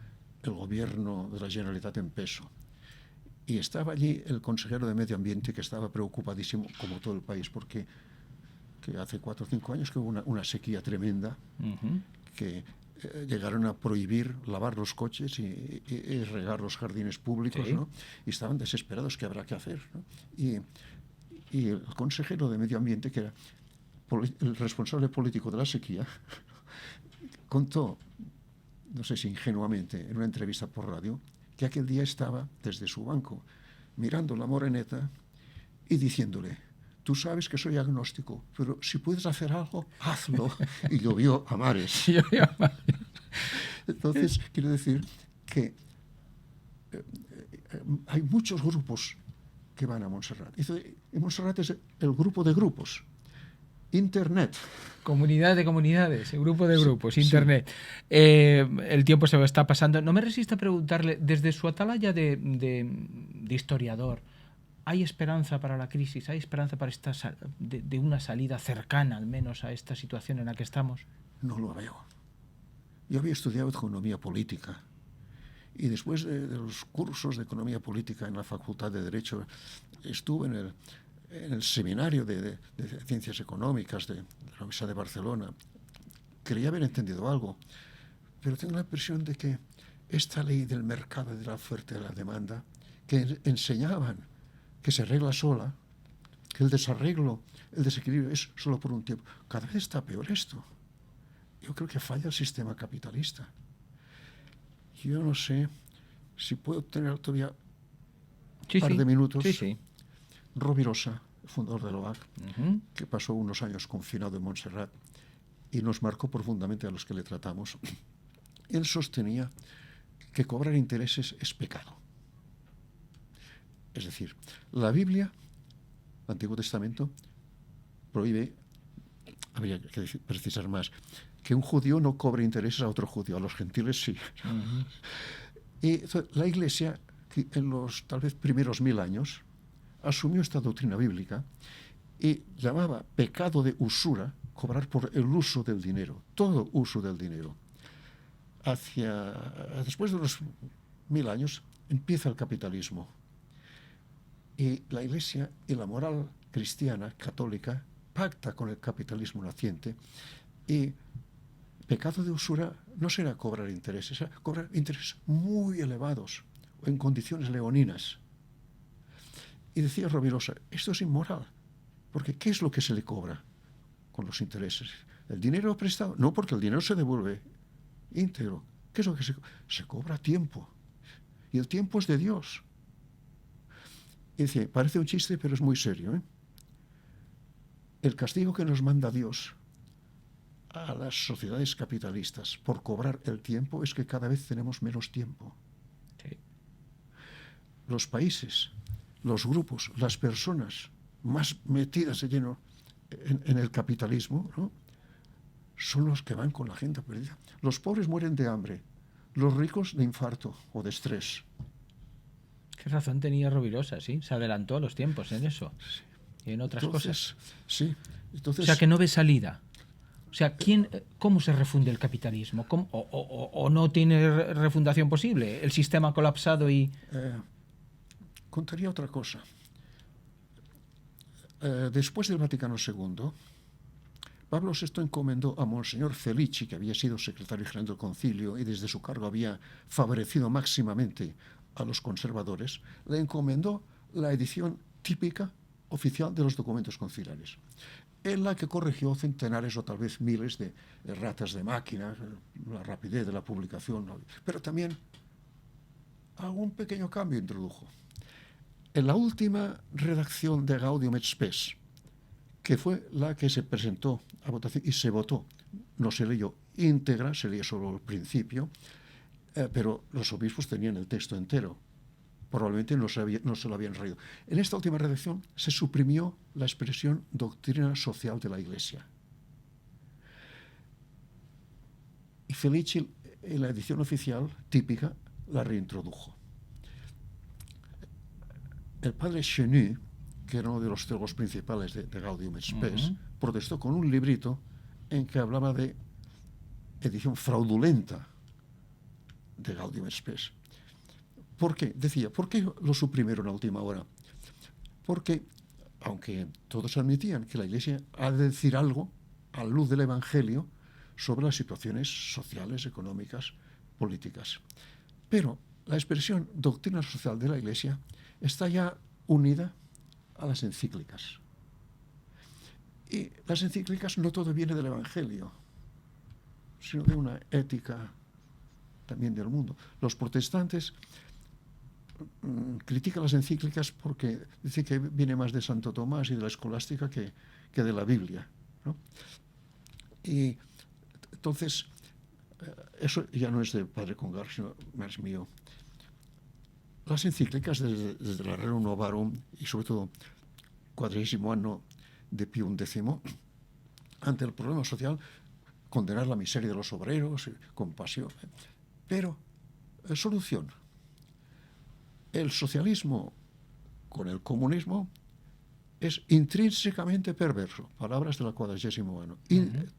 el gobierno de la Generalitat en peso. Y estaba allí el consejero de Medio Ambiente, que estaba preocupadísimo, como todo el país, porque que hace 4 o 5 años que hubo una sequía tremenda, que llegaron a prohibir lavar los coches y regar los jardines públicos, sí, ¿no? Y estaban desesperados, ¿qué habrá que hacer?, ¿no? Y el consejero de Medio Ambiente, que era el responsable político de la sequía, contó, no sé si ingenuamente, en una entrevista por radio, que aquel día estaba desde su banco mirando la moreneta y diciéndole: tú sabes que soy agnóstico, pero si puedes hacer algo, hazlo. Y llovió a mares. Entonces, quiero decir que hay muchos grupos que van a Montserrat. Y Montserrat es el grupo de grupos. Internet.
Comunidad de comunidades, el grupo de grupos, sí, Internet. Sí. El tiempo se está pasando. No me resisto a preguntarle, desde su atalaya de historiador, ¿hay esperanza para la crisis? ¿Hay esperanza para de una salida cercana, al menos, a esta situación en la que estamos?
No lo veo. Yo había estudiado economía política y después de los cursos de economía política en la Facultad de Derecho estuve en el seminario de Ciencias Económicas de la Universidad de Barcelona. Creía haber entendido algo, pero tengo la impresión de que esta ley del mercado y de la oferta y de la demanda, que enseñaban que se arregla sola, que el desarreglo, el desequilibrio es solo por un tiempo, cada vez está peor esto. Yo creo que falla el sistema capitalista. Yo no sé si puedo tener todavía un par de minutos.
Sí, sí.
Rovirosa, fundador de l'OAC, que pasó unos años confinado en Montserrat y nos marcó profundamente a los que le tratamos. Él sostenía que cobrar intereses es pecado. Es decir, la Biblia, el Antiguo Testamento, prohíbe, habría que precisar más, que un judío no cobre intereses a otro judío, a los gentiles sí. Y la Iglesia, en los tal vez primeros 1000 años, asumió esta doctrina bíblica y llamaba pecado de usura cobrar por el uso del dinero, todo uso del dinero. Después de unos 1000 años empieza el capitalismo y la Iglesia y la moral cristiana, católica, pacta con el capitalismo naciente y pecado de usura no será cobrar intereses, será cobrar intereses muy elevados o en condiciones leoninas. Y decía Rovirosa, esto es inmoral, Porque ¿qué es lo que se le cobra con los intereses? ¿El dinero prestado? No, porque el dinero se devuelve íntegro. ¿Qué es lo que se cobra? Tiempo. Y el tiempo es de Dios. Y dice, parece un chiste, pero es muy serio, ¿eh? El castigo que nos manda Dios a las sociedades capitalistas por cobrar el tiempo es que cada vez tenemos menos tiempo.
Sí.
Los países, los grupos, las personas más metidas de lleno en el capitalismo, ¿no?, son los que van con la agenda perdida. Los pobres mueren de hambre, los ricos de infarto o de estrés.
Qué razón tenía Rovirosa, sí. Se adelantó a los tiempos en eso.
Sí.
Y en otras cosas.
Sí. Entonces,
o sea, que no ve salida. O sea, ¿cómo se refunde el capitalismo? ¿O no tiene refundación posible? ¿El sistema ha colapsado y...?
Contaría otra cosa. Después del Vaticano II, Pablo VI encomendó a Monseñor Felici, que había sido secretario general del concilio y desde su cargo había favorecido máximamente a los conservadores, le encomendó la edición típica oficial de los documentos conciliares, en la que corrigió centenares o tal vez miles de erratas de máquina, la rapidez de la publicación, pero también algún pequeño cambio introdujo. En la última redacción de Gaudium et Spes, que fue la que se presentó a votación y se votó, no se leyó íntegra, se leyó solo el principio, pero los obispos tenían el texto entero. Probablemente no se lo habían leído. En esta última redacción se suprimió la expresión doctrina social de la Iglesia. Y Felici, en la edición oficial típica, la reintrodujo. El padre Chenu, que era uno de los teólogos principales de Gaudium et Spes, protestó con un librito en que hablaba de edición fraudulenta de Gaudium et Spes. ¿Por qué? Decía, ¿por qué lo suprimieron a última hora? Porque, aunque todos admitían que la Iglesia ha de decir algo a la luz del Evangelio sobre las situaciones sociales, económicas, políticas, pero la expresión doctrina social de la Iglesia está ya unida a las encíclicas. Y las encíclicas no todo viene del Evangelio, sino de una ética también del mundo. Los protestantes critican las encíclicas porque dicen que viene más de Santo Tomás y de la escolástica que de la Biblia, ¿no? Y entonces, eso ya no es de Padre Congar, sino más mío. Las encíclicas desde la Rerum Novarum y sobre todo 40º año de Pío X, ante el problema social, condenar la miseria de los obreros, compasión, pero solución. El socialismo con el comunismo es intrínsecamente perverso, palabras del 40º año.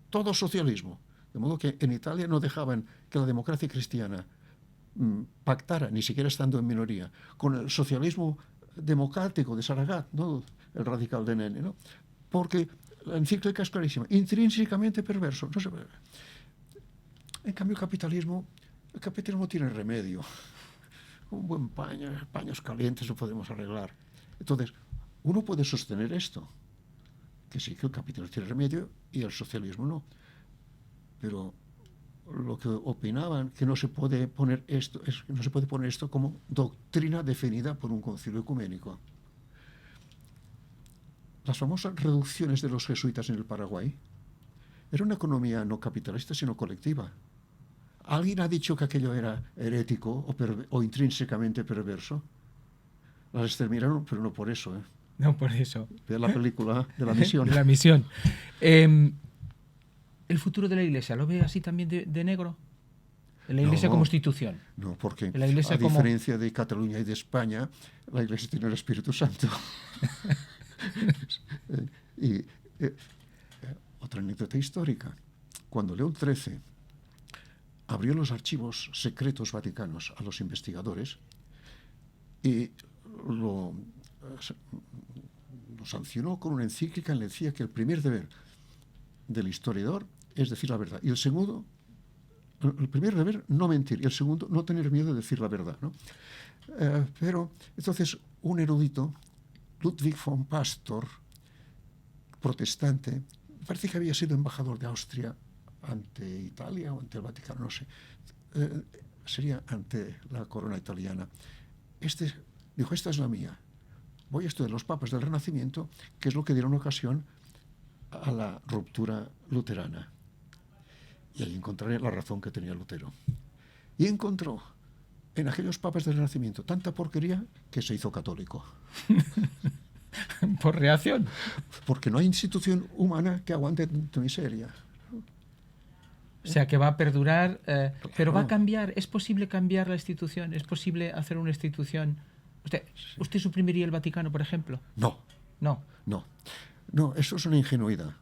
Todo socialismo, de modo que en Italia no dejaban que la democracia cristiana pactara, ni siquiera estando en minoría, con el socialismo democrático de Saragat, ¿no?, el radical de Nene, ¿no?, porque la encíclica es clarísima, intrínsecamente perverso. No se puede. En cambio, el capitalismo tiene remedio. Un buen paños calientes lo podemos arreglar. Entonces, uno puede sostener esto, que sí, que el capitalismo tiene remedio y el socialismo no. Pero lo que opinaban que no se puede poner esto como doctrina definida por un concilio ecuménico. Las famosas reducciones de los jesuitas en el Paraguay era una economía no capitalista sino colectiva. ¿Alguien ha dicho que aquello era herético o intrínsecamente perverso? Las exterminaron, pero no por eso, ¿eh?
No por eso.
Ve la película de La Misión.
De La Misión. ¿El futuro de la Iglesia lo ve así también de negro? ¿La Iglesia como institución?
No, porque
la Iglesia
a diferencia de Cataluña y de España, la Iglesia tiene el Espíritu Santo. Otra anécdota histórica. Cuando León XIII abrió los archivos secretos vaticanos a los investigadores y lo sancionó con una encíclica en la que decía que el primer deber del historiador es decir la verdad, y el segundo, el primer deber, no mentir, y el segundo, no tener miedo de decir la verdad, ¿no? Pero entonces un erudito, Ludwig von Pastor, protestante, parece que había sido embajador de Austria ante Italia o ante el Vaticano, no sé. Sería ante la corona italiana. Dijo, esta es la mía. Voy a estudiar los papas del Renacimiento, que es lo que dieron ocasión a la ruptura luterana. Y ahí encontraré la razón que tenía Lutero. Y encontró en aquellos papas del Renacimiento tanta porquería que se hizo católico.
Por reacción.
Porque no hay institución humana que aguante tu miseria.
O sea, que va a perdurar, pero va a cambiar. ¿Es posible cambiar la institución? ¿Es posible hacer una institución? ¿Usted suprimiría el Vaticano, por ejemplo?
No.
No.
No. No, eso es una ingenuidad.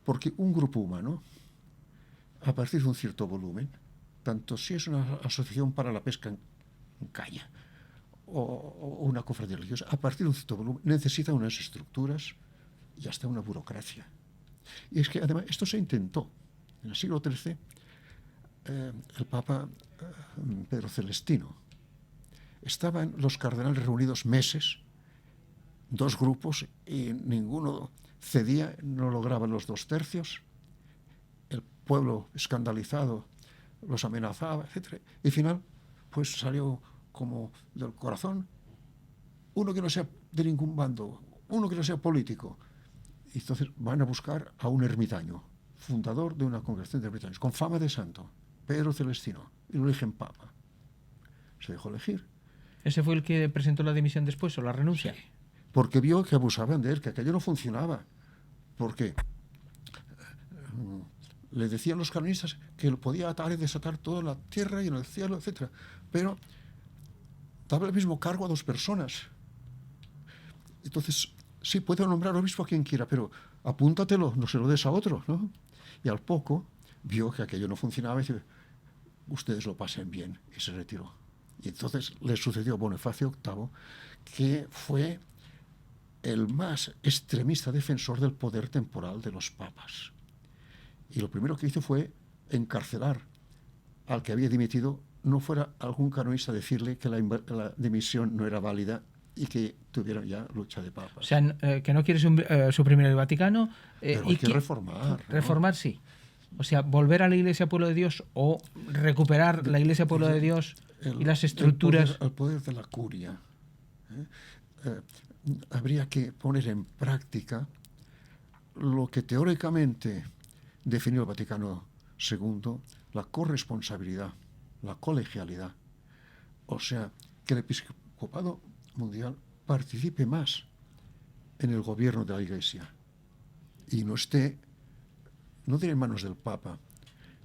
Porque un grupo humano, a partir de un cierto volumen, tanto si es una asociación para la pesca en caña o una cofradía religiosa, a partir de un cierto volumen, necesita unas estructuras y hasta una burocracia. Y es que además esto se intentó. En el siglo XIII, el Papa Pedro Celestino, estaban los cardenales reunidos meses, dos grupos, y ninguno cedía, no lograban los 2/3. El pueblo escandalizado los amenazaba, etc. Y al final, pues salió como del corazón uno que no sea de ningún bando, uno que no sea político. Y entonces van a buscar a un ermitaño, fundador de una congregación de ermitaños, con fama de santo, Pedro Celestino, y lo eligen papa. Se dejó elegir.
¿Ese fue el que presentó la dimisión después o la renuncia?
Sí, porque vio que abusaban de él, que aquello no funcionaba. Porque le decían los canonistas que él podía atar y desatar toda la tierra y en el cielo, etc. Pero daba el mismo cargo a 2 personas. Entonces, sí, puede nombrar obispo a quien quiera, pero apúntatelo, no se lo des a otro, ¿no? Y al poco vio que aquello no funcionaba y dice, ustedes lo pasen bien, y se retiró. Y entonces le sucedió a Bonifacio VIII, que fue el más extremista defensor del poder temporal de los papas. Y lo primero que hizo fue encarcelar al que había dimitido, no fuera algún canonista a decirle que la dimisión no era válida y que tuvieron ya lucha de papas.
O sea, que no quiere suprimir el Vaticano.
Pero hay que reformar, ¿no?
Reformar, sí. O sea, volver a la Iglesia Pueblo de Dios o recuperar la Iglesia Pueblo de Dios y las estructuras.
El poder de la curia. Habría que poner en práctica lo que teóricamente definió el Vaticano II, la corresponsabilidad, la colegialidad. O sea, que el episcopado mundial participe más en el gobierno de la Iglesia y no esté, no diré en manos del Papa,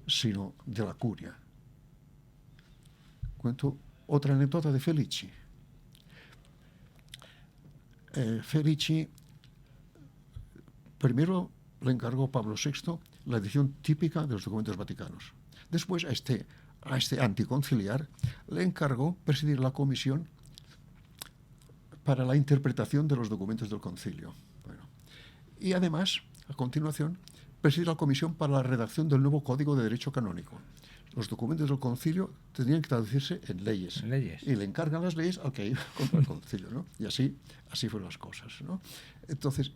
sino de la curia. Cuento otra anécdota de Felici. Felici primero le encargó Pablo VI la edición típica de los documentos vaticanos. Después a este anticonciliar le encargó presidir la comisión para la interpretación de los documentos del concilio. Bueno, y además, a continuación, presidir la comisión para la redacción del nuevo Código de Derecho Canónico. Los documentos del concilio tendrían que traducirse en leyes. Y le encargan las leyes al que iba contra el concilio, ¿no? Y así fueron las cosas, ¿no? Entonces,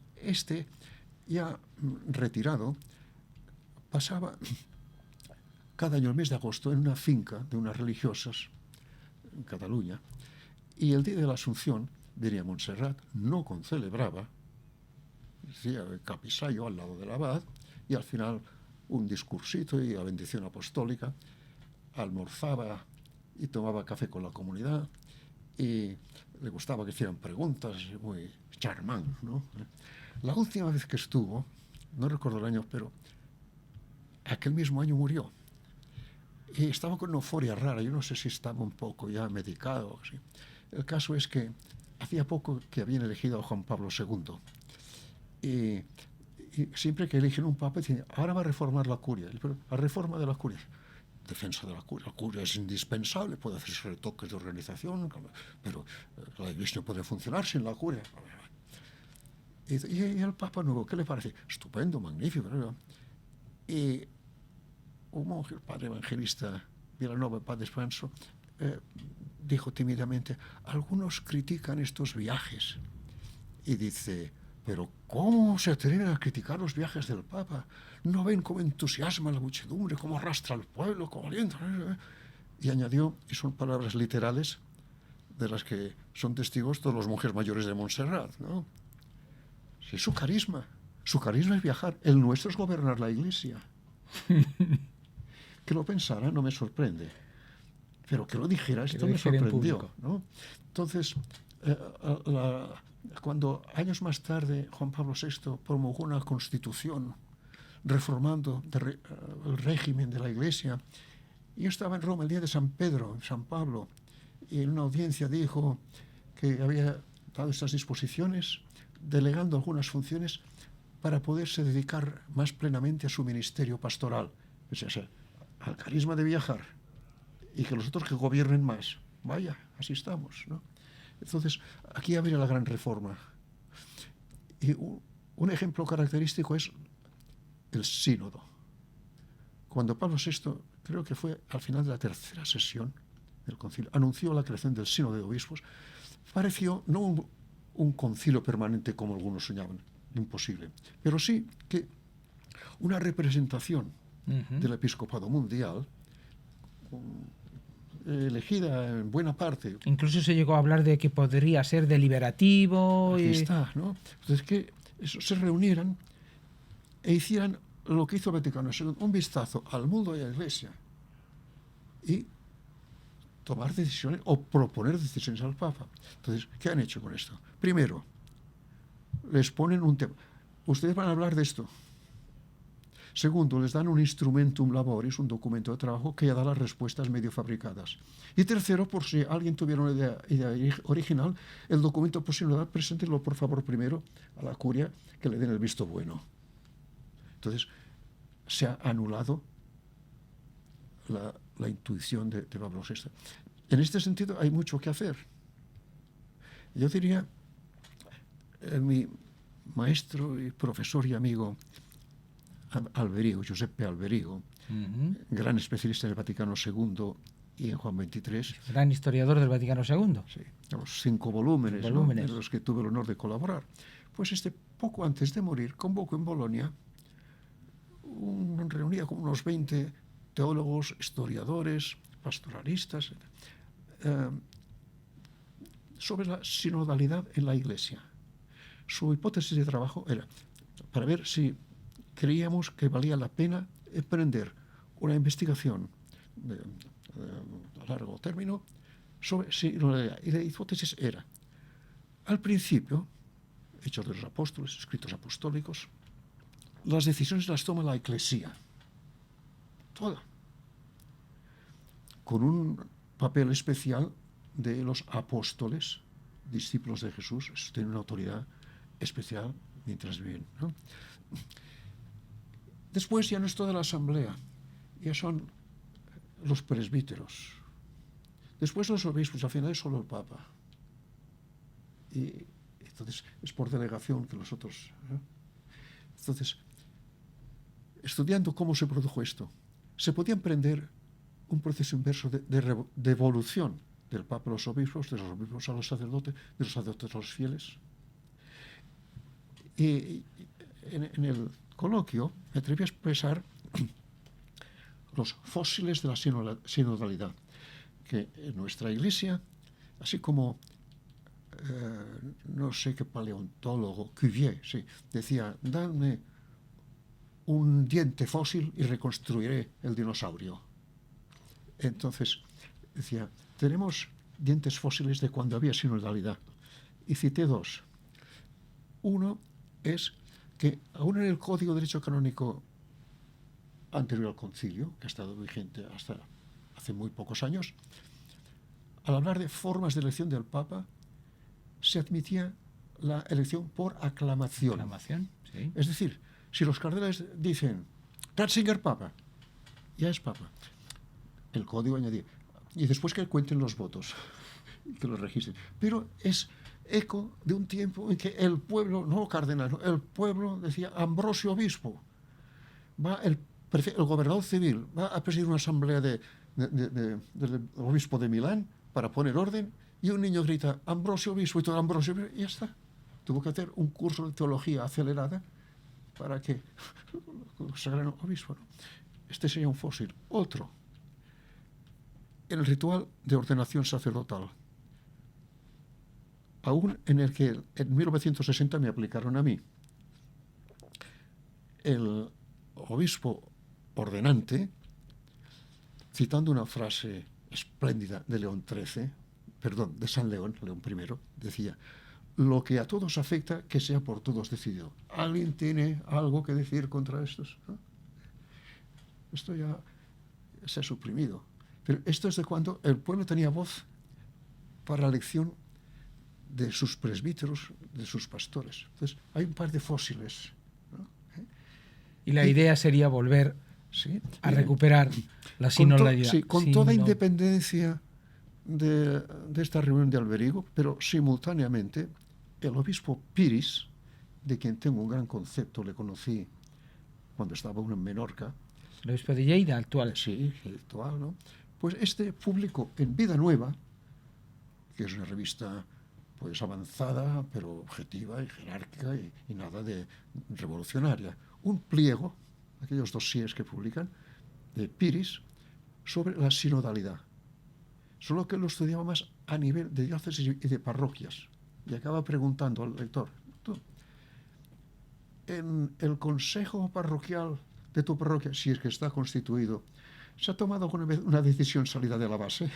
ya retirado, pasaba cada año el mes de agosto en una finca de unas religiosas en Cataluña, y el día de la Asunción venía a Montserrat, no concelebraba, decía el capisayo al lado del abad, y al final un discursito y la bendición apostólica, almorzaba y tomaba café con la comunidad, y le gustaba que hicieran preguntas, muy charmán, ¿no? La última vez que estuvo, no recuerdo el año, pero aquel mismo año murió. Y estaba con una euforia rara, yo no sé si estaba un poco ya medicado o así. El caso es que hacía poco que habían elegido a Juan Pablo II. Y siempre que eligen un papa, dicen, ahora va a reformar la curia. Pero la reforma de la curia, defensa de la curia es indispensable, puede hacerse retoques de organización, pero la iglesia no puede funcionar sin la curia. Y el Papa Nuevo, ¿qué le parece? Estupendo, magnífico, ¿no? Y un monje, el padre evangelista Vilanova, padre Espanso, dijo tímidamente, algunos critican estos viajes. Y dice, pero ¿cómo se atreven a criticar los viajes del Papa? ¿No ven cómo entusiasma la muchedumbre, cómo arrastra al pueblo, cómo alienta? Y añadió, y son palabras literales, de las que son testigos todos los monjes mayores de Montserrat, ¿no? Sí, su carisma es viajar, el nuestro es gobernar la Iglesia. Que lo pensara no me sorprende, pero que lo dijera, esto me sorprendió, ¿no? Entonces, cuando años más tarde Juan Pablo VI promulgó una constitución reformando el régimen de la Iglesia, yo estaba en Roma el día de San Pedro, San Pablo, y en una audiencia dijo que había dado estas disposiciones, delegando algunas funciones para poderse dedicar más plenamente a su ministerio pastoral, o sea, al carisma de viajar, y que los otros que gobiernen más. Vaya, así estamos, ¿no? Entonces, aquí habría la gran reforma. Y un ejemplo característico es el sínodo. Cuando Pablo VI, creo que fue al final de la tercera sesión del concilio, anunció la creación del sínodo de obispos, pareció no un concilio permanente como algunos soñaban, imposible, pero sí que una representación del episcopado mundial, elegida en buena parte.
Incluso se llegó a hablar de que podría ser deliberativo.
Aquí está, ¿no? Entonces, que se reunieran e hicieran lo que hizo el Vaticano II, un vistazo al mundo y a la Iglesia y tomar decisiones o proponer decisiones al Papa. Entonces, ¿qué han hecho con esto? Primero, les ponen un tema. Ustedes van a hablar de esto. Segundo, les dan un instrumentum laboris, un documento de trabajo que ya da las respuestas medio fabricadas. Y tercero, por si alguien tuviera una idea original, el documento, por si no da, preséntenlo por favor primero a la curia, que le den el visto bueno. Entonces, se ha anulado la intuición de Pablo VI. En este sentido, hay mucho que hacer. Yo diría, mi maestro y profesor y amigo Alberigo, Giuseppe Alberigo, gran especialista en el Vaticano II y en Juan XXIII.
Gran historiador del Vaticano II.
Sí, los 5 volúmenes, ¿no?, en los que tuve el honor de colaborar. Pues poco antes de morir, convocó en Bolonia reunía con unos 20 teólogos, historiadores, pastoralistas, sobre la sinodalidad en la Iglesia. Su hipótesis de trabajo era para ver si creíamos que valía la pena emprender una investigación a largo término sobre sinodalidad. Y la hipótesis era, al principio, Hechos de los Apóstoles, escritos apostólicos, las decisiones las toma la Eclesía, toda, con un papel especial de los apóstoles, discípulos de Jesús. Tienen una autoridad especial mientras viven, ¿no? Después ya no es toda la asamblea, ya son los presbíteros. Después los obispos, al final es solo el Papa. Y entonces es por delegación que los otros, ¿no? Entonces, estudiando cómo se produjo esto, se podía emprender un proceso inverso de evolución del Papa a los obispos, de los obispos a los sacerdotes, de los sacerdotes a los fieles. Y en el coloquio me atreví a expresar los fósiles de la sinodalidad, que en nuestra Iglesia, así como no sé qué paleontólogo, Cuvier, sí, decía, dame un diente fósil y reconstruiré el dinosaurio. Entonces, decía, tenemos dientes fósiles de cuando había sinodalidad. Y cité 2. Uno es que aún en el Código de Derecho Canónico anterior al concilio, que ha estado vigente hasta hace muy pocos años, al hablar de formas de elección del Papa, se admitía la elección por aclamación.
Aclamación, sí.
Es decir, si los cardenales dicen Ratzinger Papa, ya es Papa. El código añadía. Y después que cuenten los votos, que los registren. Pero es eco de un tiempo en que el pueblo, no cardenal, no, el pueblo decía Ambrosio Obispo. El gobernador civil va a presidir una asamblea del obispo de Milán para poner orden, y un niño grita Ambrosio Obispo y todo Ambrosio Obispo, y ya está. tuvo que hacer un curso de teología acelerada para que consagraran obispo, ¿no? Este sería un fósil. Otro, el ritual de ordenación sacerdotal, aún en el que en 1960 me aplicaron a mí. El obispo ordenante, citando una frase espléndida de de San León, León I, decía: lo que a todos afecta, que sea por todos decidido. ¿Alguien tiene algo que decir contra estos? ¿No? Esto ya se ha suprimido. Pero esto es de cuando el pueblo tenía voz para la elección de sus presbíteros, de sus pastores. Entonces, hay un par de fósiles, ¿no?
Y la idea sería volver a recuperar la sinodalidad.
Con toda independencia de esta reunión de Alberigo, pero simultáneamente el obispo Piris, de quien tengo un gran concepto, le conocí cuando estaba aún en Menorca.
El obispo de Lleida, actual.
Sí, actual, ¿no? Pues este publicó en Vida Nueva, que es una revista pues avanzada, pero objetiva y jerárquica y nada de revolucionaria, un pliego, aquellos dossiers que publican, de Piris, sobre la sinodalidad. Solo que lo estudiaba más a nivel de diócesis y de parroquias. Y acaba preguntando al lector: tú, en el consejo parroquial de tu parroquia, si es que está constituido, ¿se ha tomado alguna vez una decisión salida de la base?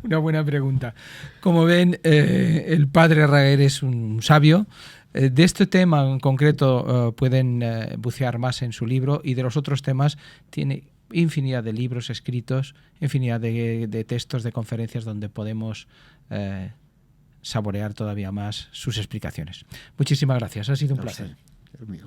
Una buena pregunta. Como ven, el padre Raguer es un sabio. De este tema en concreto pueden bucear más en su libro, y de los otros temas tiene infinidad de libros escritos, infinidad de textos, de conferencias donde podemos saborear todavía más sus explicaciones. Muchísimas gracias, ha sido un placer.
El mío.